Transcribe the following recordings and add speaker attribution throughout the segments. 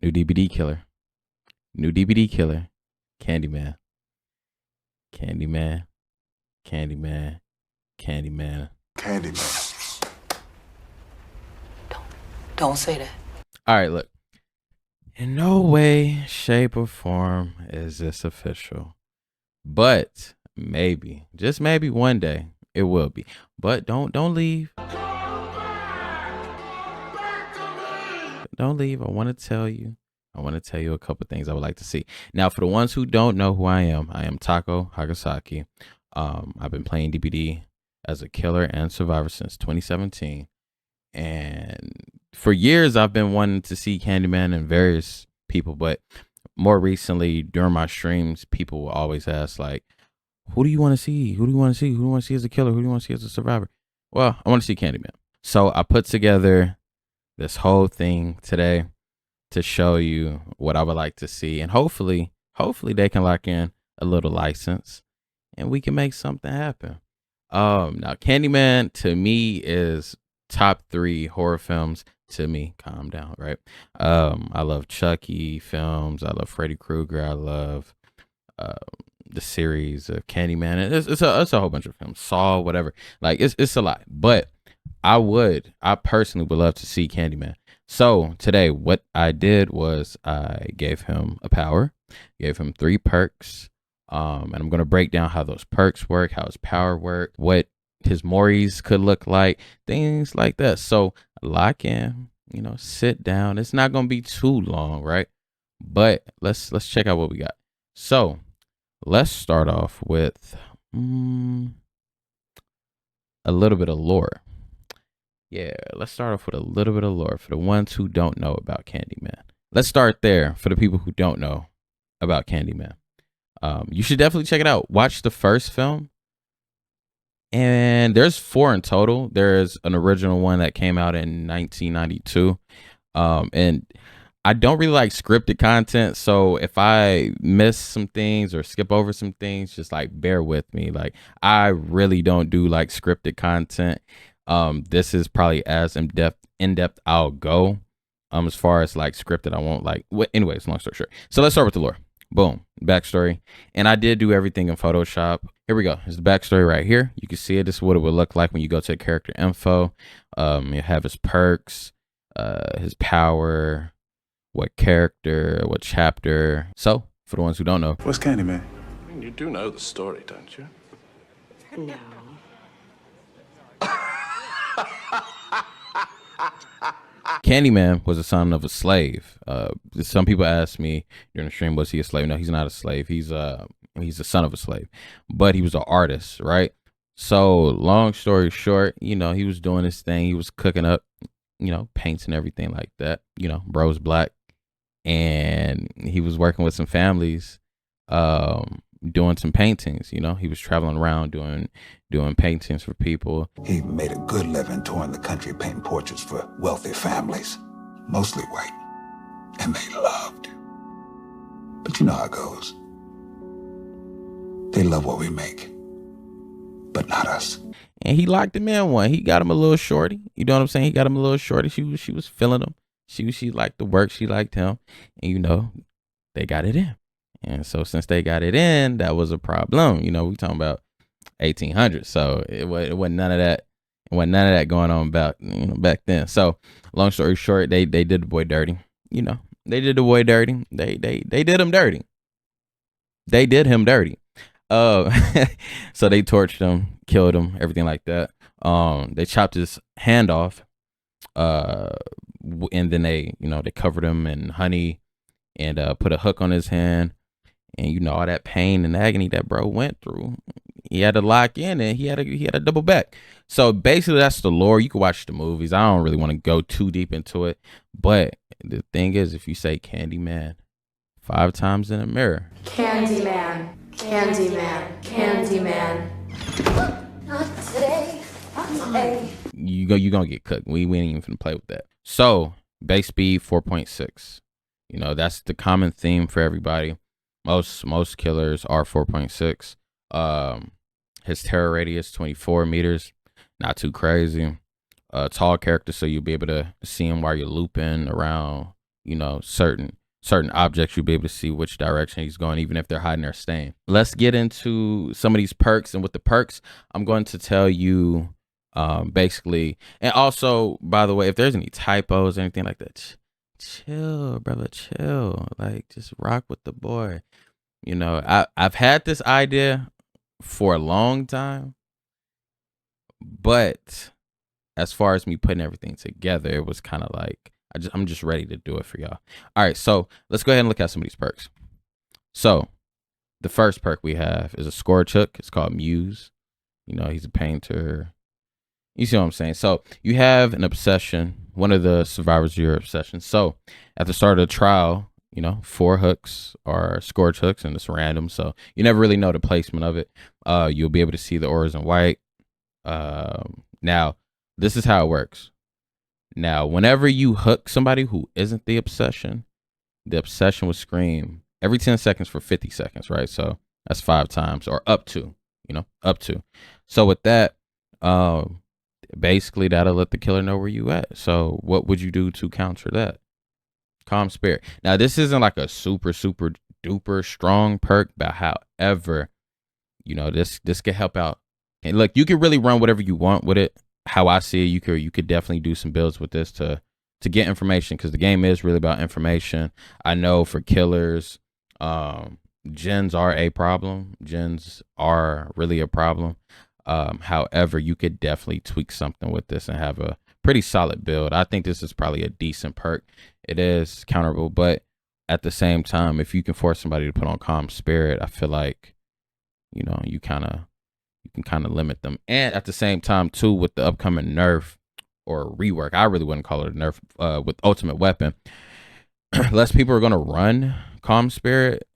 Speaker 1: New DBD killer. New DBD killer. Candyman. Candyman. Candyman. Candyman.
Speaker 2: Candyman.
Speaker 3: Don't say that.
Speaker 1: All right, look. In no way, shape, or form is this official. But maybe, just maybe one day it will be. But don't leave. Don't leave. I want to tell you a couple things I would like to see. Now, for the ones who don't know who I am Taco Hagasaki. I've been playing DBD as a killer and survivor since 2017. And for years, I've been wanting to see Candyman and various people, but more recently during my streams, people will always ask, like, who do you want to see? Who do you want to see? Who do you want to see as a killer? Who do you want to see as a survivor? Well, I want to see Candyman. So I put together this whole thing today to show you what I would like to see. And hopefully they can lock in a little license and we can make something happen. Now Candyman to me is top 3 horror films to me. Calm down, right? I love Chucky films. I love Freddy Krueger. I love the series of Candyman. It's a whole bunch of films. Saw, whatever. Like it's a lot. But I personally would love to see Candyman. So today what I did was I gave him a power, gave him 3 perks. And I'm going to break down how those perks work, how his power work, what his Moris could look like, things like that. So lock in, sit down. It's not going to be too long, right? But let's check out what we got. So let's start off with a little bit of lore. Yeah, let's start off with a little bit of lore for the ones who don't know about Candyman. Let's start there for the people who don't know about Candyman. You should definitely check it out. Watch the first film. And there's 4 in total. There's an original one that came out in 1992. And I don't really like scripted content. So if I miss some things or skip over some things, just like bear with me. Like I really don't do like scripted content. This is probably as in-depth I'll go. As far as like scripted, I won't like. Anyways, long story short. So let's start with the lore. Boom, backstory. And I did do everything in Photoshop. Here we go. Here's the backstory right here. You can see it. This is what it would look like when you go to character info. You have his perks, his power, what character, what chapter. So for the ones who don't know,
Speaker 2: What's Candyman?
Speaker 4: I mean, you do know the story, don't you?
Speaker 3: No.
Speaker 1: Candyman was the son of a slave. Some people ask me during the stream, was he a slave? No, he's not a slave. He's the son of a slave, but he was an artist, right? So long story short, he was doing his thing. He was cooking up, paints and everything like that. Bro's black, and he was working with some families, doing some paintings. He was traveling around doing paintings for people.
Speaker 5: He made a good living touring the country painting portraits for wealthy families, mostly white, and they loved him. But you know how it goes. They love what we make, but not us.
Speaker 1: And he locked him in one. He got him a little shorty. You know what I'm saying? He got him a little shorty. She was feeling him. She liked the work. She liked him. And they got it in. And so since they got it in, that was a problem. We talking about 1800s. So it wasn't none of that. It wasn't none of that going on back then. So long story short, they did the boy dirty. They did the boy dirty. They did him dirty. They did him dirty. So they torched him, killed him, everything like that. They chopped his hand off. And then they covered him in honey and put a hook on his hand. And all that pain and agony that bro went through, he had to lock in and he had to double back. So basically that's the lore. You can watch the movies. I don't really want to go too deep into it. But the thing is, if you say Candyman 5 times in a mirror.
Speaker 6: Candyman, Candyman, Candyman. Not today. Not today.
Speaker 1: You gonna get cooked. We ain't even finna play with that. So base speed 4.6. That's the common theme for everybody. Most killers are 4.6. His terror radius 24 meters. Not too crazy. Tall character, so you'll be able to see him while you're looping around you know, certain objects, you'll be able to see which direction he's going, even if they're hiding or staying. Let's get into some of these perks. And with the perks, I'm going to tell you basically, and also, by the way, if there's any typos or anything like that, chill, brother, chill. Like, just rock with the boy. You know, I've had this idea for a long time, but as far as me putting everything together, it was kind of like, I'm just ready to do it for y'all. All right, so let's go ahead and look at some of these perks. So the first perk we have is a scourge hook. It's called Muse. You know, he's a painter. You see what I'm saying? So you have an obsession, one of the survivors of your obsession. So at the start of the trial, you know, 4 hooks are scourge hooks, and it's random. So you never really know the placement of it. You'll be able to see the auras in white. Now, this is how it works. Now, whenever you hook somebody who isn't the obsession will scream every 10 seconds for 50 seconds, right? So that's 5 times, or up to, you know, up to. So with that, basically that'll let the killer know where you at. So what would you do to counter that? Calm spirit. Now, this isn't like a super duper strong perk, but however, you know, this could help out. And look, you can really run whatever you want with it. How I see it, you could definitely do some builds with this to get information, because the game is really about information. I know for killers, gens are a problem. Gens are really a problem. However, you could definitely tweak something with this and have a pretty solid build. I think this is probably a decent perk. It is counterable, but at the same time, if you can force somebody to put on calm spirit, I feel like, you know, you can kind of limit them. And at the same time too, with the upcoming nerf or rework, I really wouldn't call it a nerf, with ultimate weapon, less people are going to run calm spirit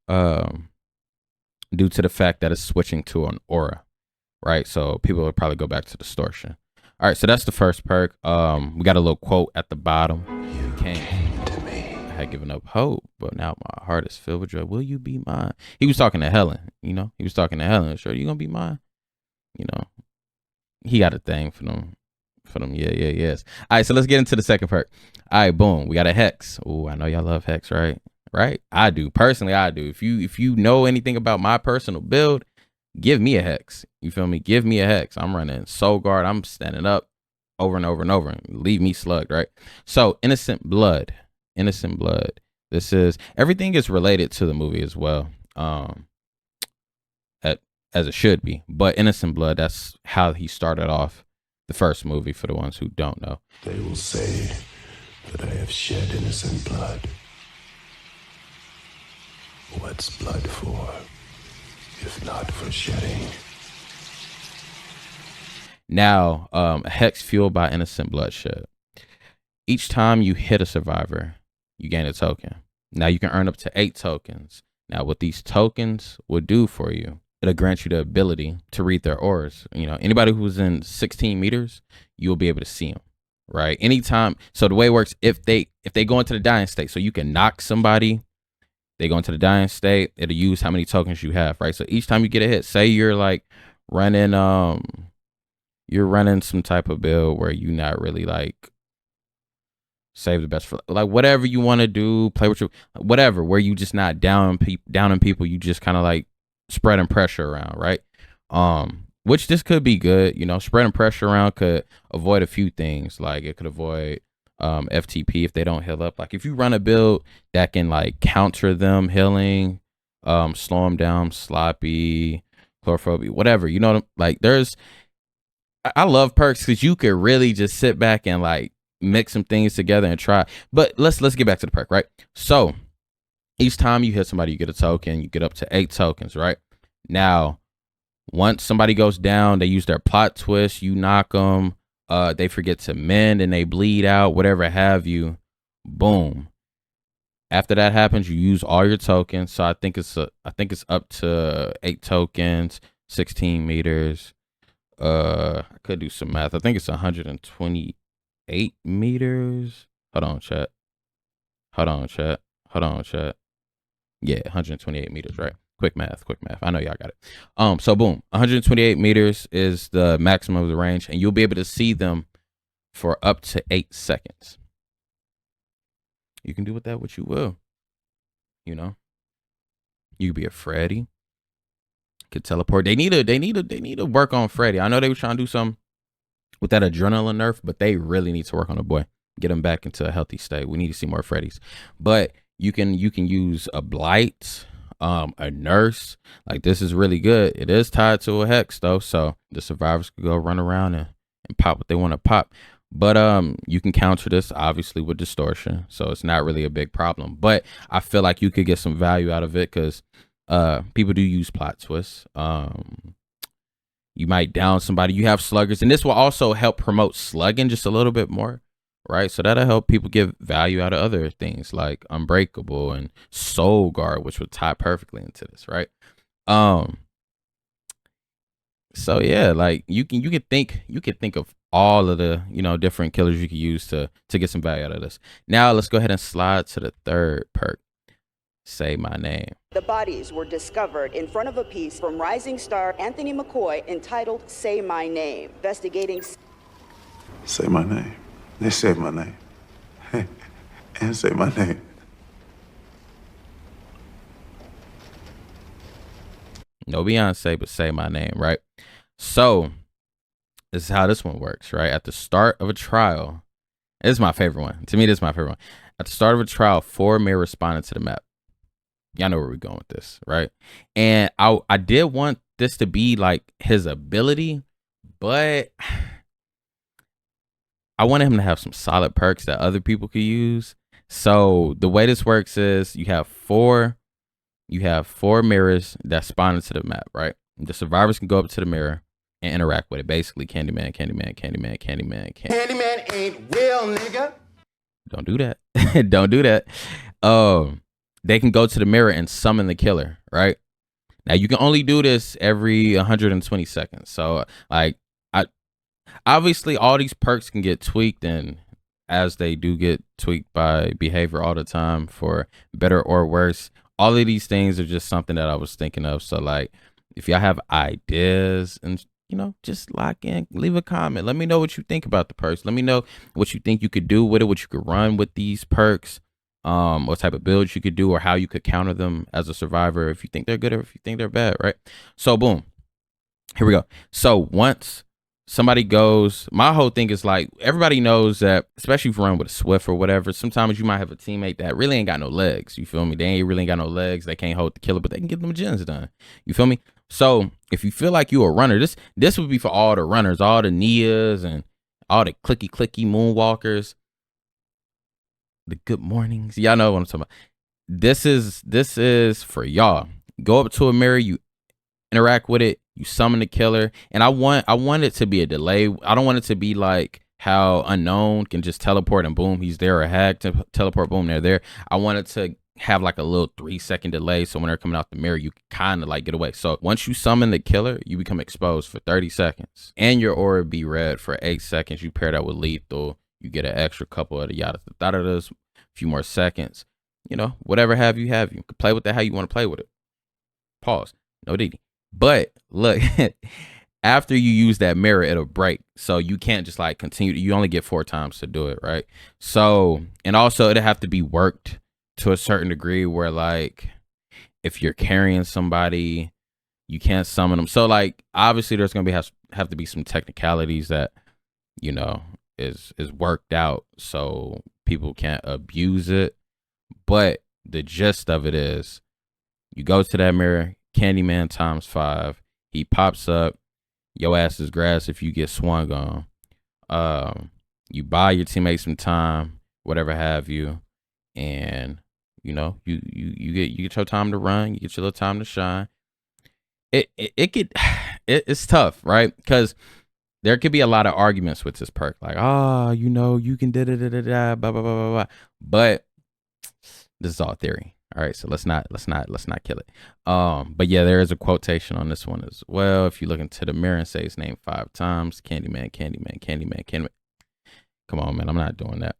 Speaker 1: due to the fact that it's switching to an aura, right? So people will probably go back to distortion. All right, so that's the first perk. We got a little quote at the bottom. You came to me. I had given up hope, but now my heart is filled with joy. Will you be mine? He was talking to Helen, you know. He was talking to Helen. Sure, you gonna be mine? You know, he got a thing for them. Yes. All right, so let's get into the second perk. All right, boom. We got a hex. Oh, I know y'all love hex, right? Right? I do. Personally, I do. If you know anything about my personal build, give me a hex. You feel me? Give me a hex. I'm running soul guard. I'm standing up over and over and over. Leave me slugged, right? So innocent blood. This is, everything is related to the movie as well. As it should be. But innocent blood, that's how he started off the first movie, for the ones who don't know.
Speaker 2: They will say that I have shed innocent blood. What's blood for, if not for shedding?
Speaker 1: Now, a hex fueled by innocent bloodshed. Each time you hit a survivor, you gain a token. Now you can earn up to 8 tokens. Now, what these tokens will do for you, it'll grant you the ability to read their auras. You know, anybody who's in 16 meters, you'll be able to see them, right? Anytime. So the way it works, if they go into the dying state, so you can knock somebody, they go into the dying state, it'll use how many tokens you have, right? So each time you get a hit, say you're like running, you're running some type of build where you're not really like save the best for, like, whatever you want to do, play with your, whatever, where you just not downing people, you just kind of like spreading pressure around, right? Which this could be good, you know. Spreading pressure around could avoid a few things. Like it could avoid FTP if they don't heal up. Like if you run a build that can like counter them healing, slow them down, sloppy, chlorophobia, whatever, you know, like I love perks because you could really just sit back and like mix some things together and try. But let's get back to the perk, right? So each time you hit somebody, you get a token. You get up to 8 tokens, right? Now, once somebody goes down, they use their plot twist. You knock them. They forget to mend and they bleed out, whatever have you. Boom. After that happens, you use all your tokens. So I think it's up to 8 tokens, 16 meters. I could do some math. I think it's 128 meters. Hold on, chat. Yeah, 128 meters, right? Quick math. I know y'all got it. So boom, 128 meters is the maximum of the range, and you'll be able to see them for up to 8 seconds. You can do with that what you will. You know, you could be a Freddy. Could teleport. They need to work on Freddy. I know they were trying to do something with that adrenaline nerf, but they really need to work on the boy. Get him back into a healthy state. We need to see more Freddys. But you can use a blight, a nurse. Like, this is really good. It is tied to a hex though, so the survivors could go run around and pop what they want to pop. But you can counter this obviously with distortion, so it's not really a big problem. But I feel like you could get some value out of it because people do use plot twists. You might down somebody. You have sluggers, and this will also help promote slugging just a little bit more, right? So that'll help people get value out of other things like Unbreakable and Soul Guard, which would tie perfectly into this, right? So yeah, like you could think of all of the, you know, different killers you could use to get some value out of this. Now let's go ahead and slide to the third perk. Say my name.
Speaker 7: The bodies were discovered in front of a piece from rising star Anthony McCoy entitled Say My Name, investigating.
Speaker 2: Say my name. They say my name. And say my name.
Speaker 1: No Beyonce, but say my name, right? So this is how this one works, right? At the start of a trial, this is my favorite one. To me, this is my favorite one. At the start of a trial, 4 may respond to the map. Y'all know where we're going with this, right? And I did want this to be like his ability, but I wanted him to have some solid perks that other people could use. So the way this works is you have four mirrors that spawn into the map, right? The survivors can go up to the mirror and interact with it. Basically, Candyman. Candyman ain't real, nigga. Don't do that. Don't do that. They can go to the mirror and summon the killer, right? Now you can only do this every 120 seconds. So like, obviously all these perks can get tweaked, and as they do get tweaked by behavior all the time for better or worse, all of these things are just something that I was thinking of. So like, if y'all have ideas, and you know, just lock in, leave a comment. Let me know what you think about the perks. Let me know what you think you could do with it, what you could run with these perks, what type of builds you could do, or how you could counter them as a survivor, if you think they're good or if you think they're bad, right? So boom, here we go. So once somebody goes, my whole thing is like, everybody knows that, especially if you run with a Swift or whatever, sometimes you might have a teammate that really ain't got no legs. You feel me? They ain't really got no legs. They can't hold the killer, but they can get them gens done. You feel me? So if you feel like you a runner, this would be for all the runners, all the Nias and all the clicky moonwalkers, the good mornings. Y'all know what I'm talking about. This is for y'all. Go up to a mirror, you interact with it, you summon the killer, and I want it to be a delay. I don't want it to be like how Unknown can just teleport and boom, he's there, or Hag to teleport, boom, they're there. I want it to have like a little 3-second delay, so when they're coming out the mirror, you kind of like get away. So once you summon the killer, you become exposed for 30 seconds, and your aura be red for 8 seconds. You pair that with lethal, you get an extra couple of the yada a few more seconds. You know, whatever have you. You can play with that how you want to play with it. Pause. No DD. But look, after you use that mirror, it'll break. So you can't just like continue. You only get 4 times to do it, right? So, and also it'll have to be worked to a certain degree where like, if you're carrying somebody, you can't summon them. So like, obviously there's going to have to be some technicalities that, you know, is worked out so people can't abuse it. But the gist of it is, you go to that mirror, Candyman ×5, he pops up, your ass is grass if you get swung on. You buy your teammates some time, whatever have you, and you know, you get your time to run, you get your little time to shine. It's tough, right? Because there could be a lot of arguments with this perk, like, you know, you can blah blah blah blah blah. But this is all theory. All right, so let's not kill it. But yeah, there is a quotation on this one as well. If you look into the mirror and say his name 5 times, Candyman. Come on, man, I'm not doing that.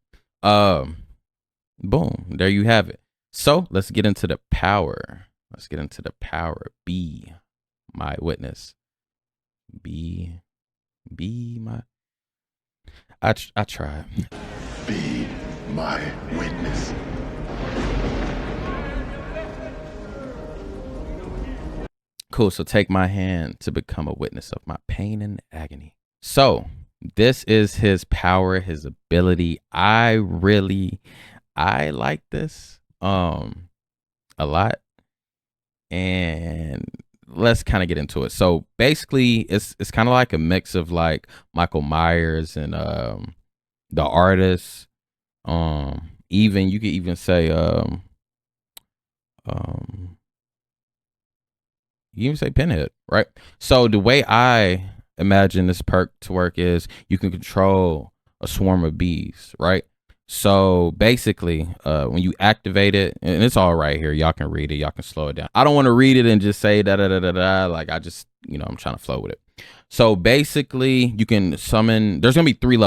Speaker 1: Boom, there you have it. So let's get into the power. Be my witness. Be my. I tried.
Speaker 2: Be my witness.
Speaker 1: cool. So take my hand to become a witness of my pain and agony. So this is his power, his ability. I like this a lot. And let's kind of get into it. So basically it's kind of like a mix of like Michael Myers and the artist. Even you could even say you even say Pinhead, right? So the way I imagine this perk to work is you can control a swarm of bees, right? So basically, when you activate it, and it's all right here, y'all can read it, y'all can slow it down. I don't want to read it and just say da da da da da. Like I just, I'm trying to flow with it. So basically, you can summon. There's gonna be 3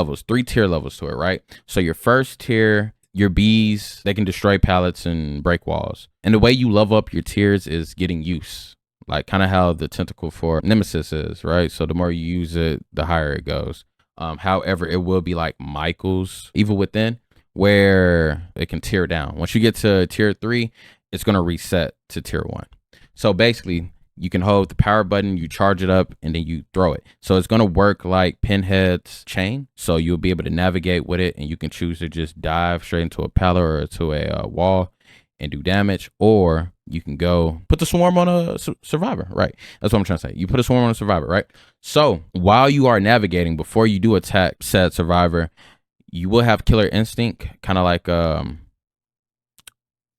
Speaker 1: tier levels to it, right? So your first tier, your bees, they can destroy pallets and break walls. And the way you level up your tiers is getting use, like kind of how the tentacle for Nemesis is, right? So the more you use it, the higher it goes. However, it will be like Michael's Evil Within, where it can tear down. Once you get to tier 3, it's going to reset to tier 1. So basically, you can hold the power button, you charge it up, and then you throw it. So it's going to work like Pinhead's chain. So you'll be able to navigate with it, and you can choose to just dive straight into a pallet or to a wall and do damage, or you can go put the swarm on a survivor, right? That's what I'm trying to say. You put a swarm on a survivor, right? So while you are navigating, before you do attack said survivor, you will have killer instinct, kind of like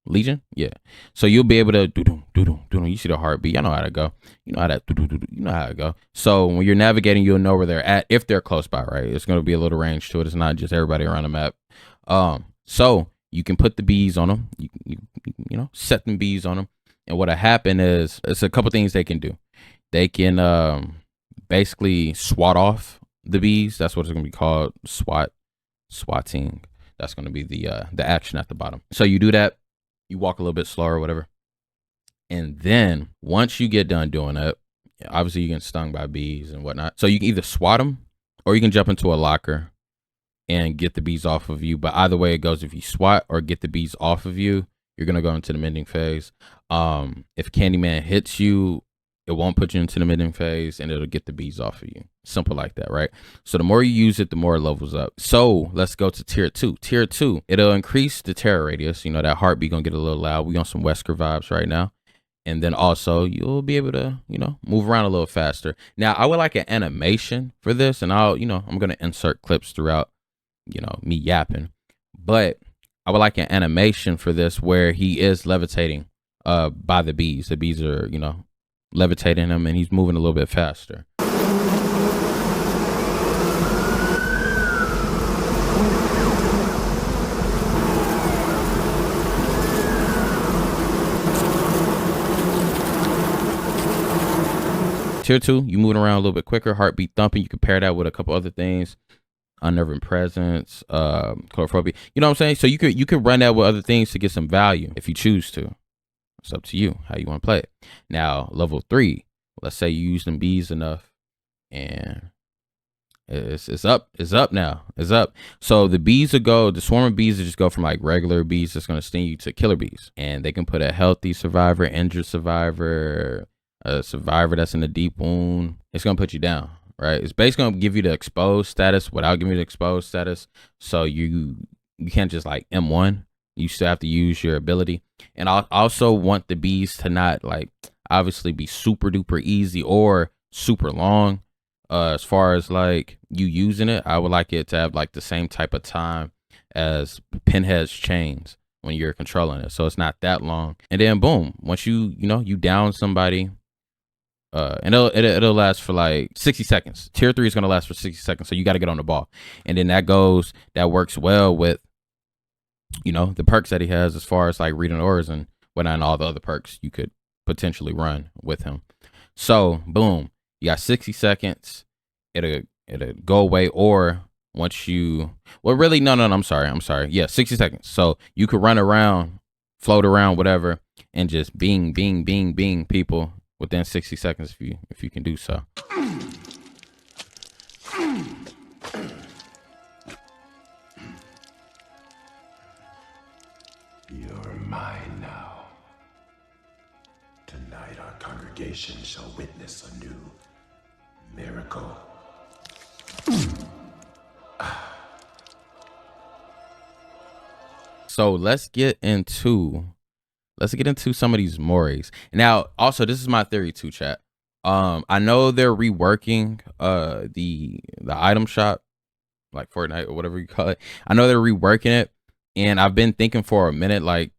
Speaker 1: Legion, yeah. So you'll be able to do. You see the heartbeat. Y'all know how to go. You know how to You know how to go. So when you're navigating, you'll know where they're at if they're close by, right? It's going to be a little range to it. It's not just everybody around the map. So you can put the bees on them. You set them bees on them, and what'll happen is it's a couple things they can do. They can basically swat off the bees. That's what it's going to be called, swatting. That's going to be the action at the bottom. So you do that. You walk a little bit slower or whatever. And then once you get done doing that, obviously you get stung by bees and whatnot. So you can either swat them or you can jump into a locker and get the bees off of you. But either way it goes, if you swat or get the bees off of you, you're going to go into the mending phase. If Candyman hits you, it won't put you into the mending phase and it'll get the bees off of you. Simple like that, right? So the more you use it, the more it levels up. So let's go to tier 2. Tier 2, it'll increase the terror radius. That heartbeat gonna get a little loud. We on some Wesker vibes right now. And then also you'll be able to, move around a little faster. Now I would like an animation for this, and I'm gonna insert clips throughout, me yapping. But I would like an animation for this where he is levitating by the bees. The bees are, levitating him and he's moving a little bit faster. Tier 2, you moving around a little bit quicker, heartbeat thumping. You can pair that with a couple other things, unnerving presence, chlorophobia. You know what I'm saying? So you could run that with other things to get some value if you choose to. It's up to you how you want to play it. Now, level 3, let's say you use them bees enough and it's up now. It's up. So the swarm of bees will just go from like regular bees that's going to sting you to killer bees. And they can put a healthy survivor, injured survivor, a survivor that's in a deep wound. It's going to put you down, right? It's basically going to give you the exposed status without giving you the exposed status. So you can't just like M1. You still have to use your ability. And I also want the bees to not like obviously be super duper easy or super long. As far as like you using it, I would like it to have like the same type of time as Pinhead's chains when you're controlling it. So it's not that long. And then boom, once you down somebody, and it'll last for like 60 seconds. Tier 3 is going to last for 60 seconds. So you got to get on the ball. And then that works well with, the perks that he has as far as like reading auras and whatnot, and all the other perks you could potentially run with him. So boom, you got 60 seconds. It'll go away, or once I'm sorry. Yeah, 60 seconds. So you could run around, float around, whatever, and just bing people within 60 seconds if you can do so.
Speaker 5: You're mine now. Tonight.
Speaker 8: Tonight our congregation shall witness a new miracle.
Speaker 1: So let's get into some of these Moris. Now, also, this is my theory too, chat. I know they're reworking the item shop, like Fortnite or whatever you call it. I know they're reworking it, and I've been thinking for a minute, like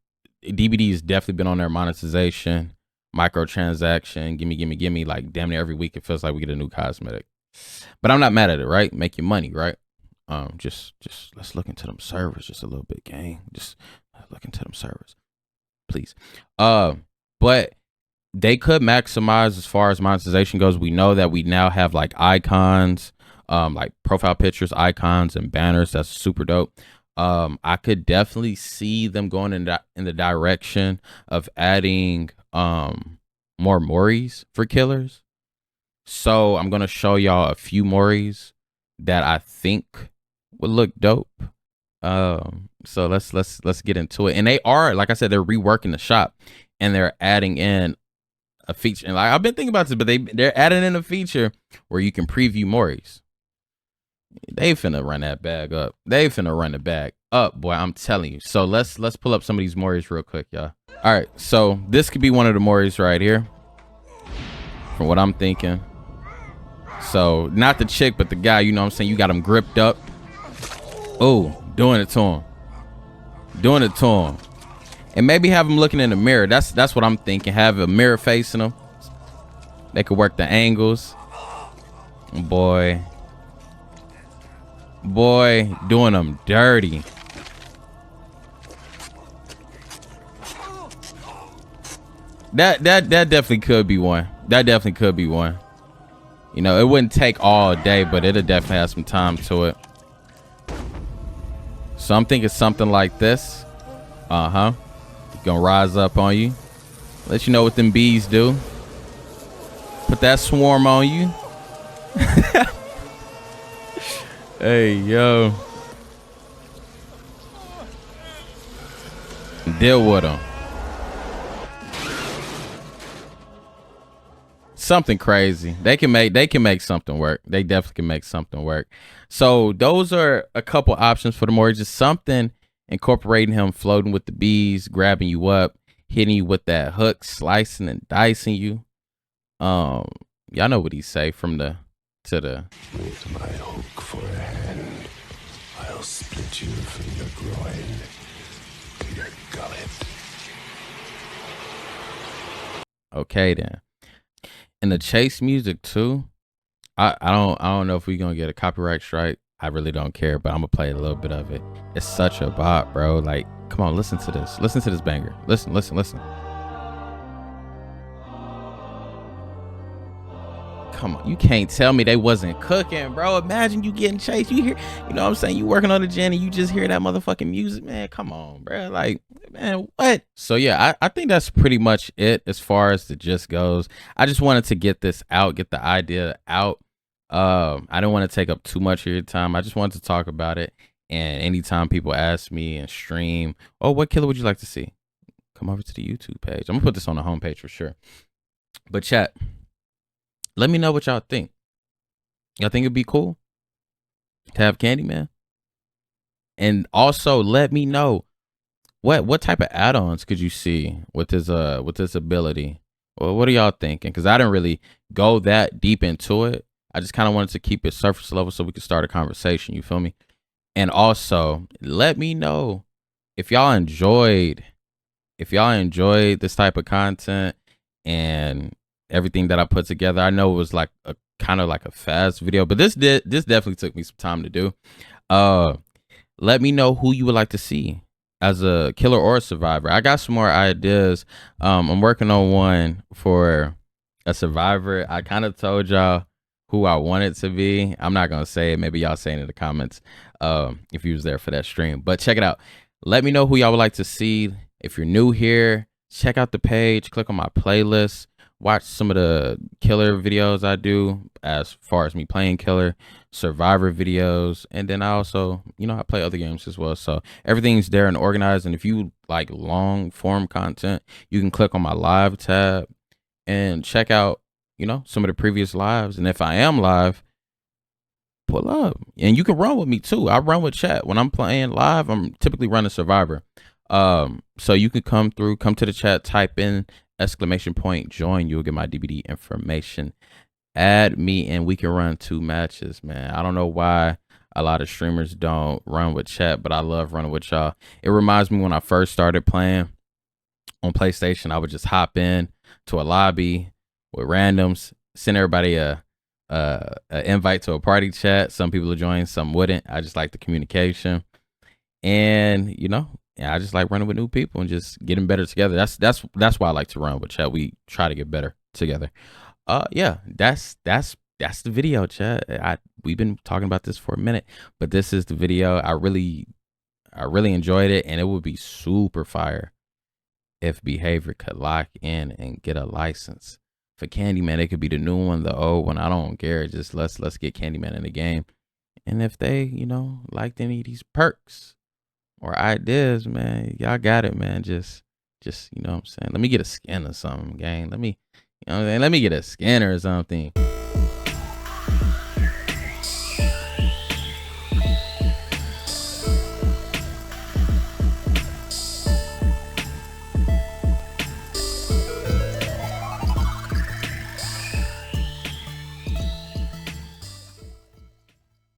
Speaker 1: DBD has definitely been on their monetization, microtransaction, gimme, like damn near every week it feels like we get a new cosmetic. But I'm not mad at it, right? Make your money, right? Just let's look into them servers just a little bit, gang. Just look into them servers, please. But they could maximize as far as monetization goes. We know that we now have like icons, like profile pictures, icons, and banners. That's super dope. I could definitely see them going in the direction of adding more Moris for killers. So I'm gonna show y'all a few Moris that I think would look dope. So let's get into it. And they are, like I said, they're reworking the shop and they're adding in a feature. And like I've been thinking about this, but they're adding in a feature where you can preview Moris. They finna run that bag up. They finna run the bag up, boy. I'm telling you. So let's pull up some of these Moris real quick, y'all. All right, so this could be one of the Moris right here, from what I'm thinking. So not the chick, but the guy. You know what I'm saying? You got him gripped up. Oh, doing it to him. Doing it to him. And maybe have him looking in the mirror. That's what I'm thinking. Have a mirror facing him. They could work the angles. Boy, doing them dirty. That definitely could be one. That definitely could be one. You know, it wouldn't take all day, but it'll definitely have some time to it. So I'm thinking something like this. Gonna rise up on you. Let you know what them bees do. Put that swarm on you. Hey, yo. Deal with them. Something crazy. They can make something work. They definitely can make something work. So those are a couple options for the Mori. Just something incorporating him floating with the bees, grabbing you up, hitting you with that hook, slicing and dicing you. Y'all know what he say from the to the.
Speaker 8: With my hook for a hand, I'll split you from your groin to your gullet.
Speaker 1: Okay then. And the chase music too. I don't know if we're gonna get a copyright strike. I really don't care, but I'm gonna play a little bit of it. It's such a bop, bro. Like, come on, listen to this. Listen to this banger. Listen. Come on, you can't tell me they wasn't cooking, bro. Imagine you getting chased. You hear, you know what I'm saying? You working on the gen and you just hear that motherfucking music, man. Come on, bro. Like, man, what? So yeah, I think that's pretty much it as far as the gist goes. I just wanted to get this out, get the idea out. I didn't want to take up too much of your time. I just wanted to talk about it. And anytime people ask me and stream, oh, what killer would you like to see? Come over to the YouTube page. I'm gonna put this on the homepage for sure. But chat, let me know what y'all think. Y'all think it'd be cool to have Candyman? And also let me know what type of add-ons could you see with this ability? Well, what are y'all thinking? Because I didn't really go that deep into it. I just kind of wanted to keep it surface level so we could start a conversation. You feel me? And also let me know if y'all enjoyed this type of content and everything that I put together. I know it was like a kind of like a fast video, but this definitely took me some time to do. Let me know who you would like to see as a killer or a survivor. I got some more ideas. I'm working on one for a survivor. I kind of told y'all who I want it to be. I'm not gonna say it. Maybe y'all say it in the comments if you was there for that stream. But check it out. Let me know who y'all would like to see. If you're new here, check out the page, click on my playlist, watch some of the killer videos I do as far as me playing killer, survivor videos, and then I also, you know, I play other games as well. So everything's there and organized. And if you like long form content, you can click on my live tab and check out, some of the previous lives. And if I am live, pull up. And you can run with me too. I run with chat. When I'm playing live, I'm typically running Survivor. So you can come to the chat, type in !join. You'll get my DBD information. Add me and we can run 2 matches, man. I don't know why a lot of streamers don't run with chat, but I love running with y'all. It reminds me when I first started playing on PlayStation, I would just hop in to a lobby with randoms, send everybody a invite to a party chat. Some people would join, some wouldn't. I just like the communication, and I just like running with new people and just getting better together. That's why I like to run with chat. We try to get better together. Yeah, that's the video, chat. We've been talking about this for a minute, but this is the video. I really enjoyed it, and it would be super fire if Behavior could lock in and get a license for Candyman. It could be the new one, the old one. I don't care. Just let's get Candyman in the game. And if they, liked any of these perks or ideas, man, y'all got it, man. Just you know what I'm saying. Let me get a skin or something, gang. Let me get a skin or something.